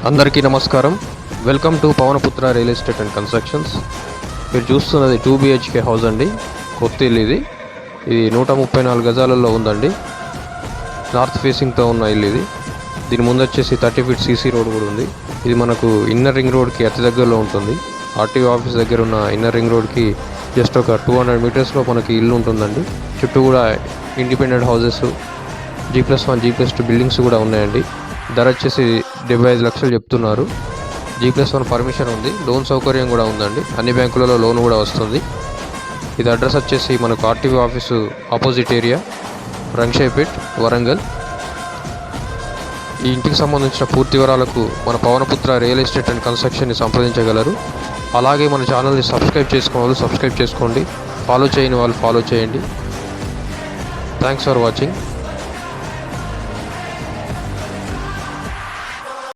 అందరికీ నమస్కారం. Welcome to Pawanputra real estate and constructions. మీరు చూస్తున్నది 2 BHK హౌస్ అండి. కొత్త ఇల్లు ఇది 134 గజాలలో ఉందండి. నార్త్ ఫేసింగ్తో ఉన్న ఇల్లు ఇది. దీని ముందు వచ్చేసి 30 feet CC రోడ్ కూడా ఉంది. ఇది మనకు ఇన్నర్ రింగ్ రోడ్కి అతి దగ్గరలో ఉంటుంది. RTO ఆఫీస్ దగ్గర ఉన్న ఇన్నర్ రింగ్ రోడ్కి జస్ట్ ఒక 200 మీటర్స్లో మనకి ఇల్లు ఉంటుందండి. చుట్టూ కూడా independent houses, G+1 G+2 buildings కూడా ఉన్నాయండి. ధర వచ్చేసి 75 లక్షలు చెప్తున్నారు. G+1 పర్మిషన్ ఉంది. లోన్ సౌకర్యం కూడా ఉందండి. అన్ని బ్యాంకులలో లోన్ కూడా వస్తుంది. ఇది అడ్రస్ వచ్చేసి మనకు RTO office opposite area, Rangasaipet, Warangal. ఈ ఇంటికి సంబంధించిన పూర్తి వివరాలకు మన పవనపుత్ర రియల్ ఎస్టేట్ అండ్ కన్స్ట్రక్షన్ని సంప్రదించగలరు. అలాగే మన ఛానల్ని సబ్స్క్రైబ్ చేసుకున్న వాళ్ళు సబ్స్క్రైబ్ చేసుకోండి. ఫాలో చేయని వాళ్ళు ఫాలో చేయండి. Thanks for watching.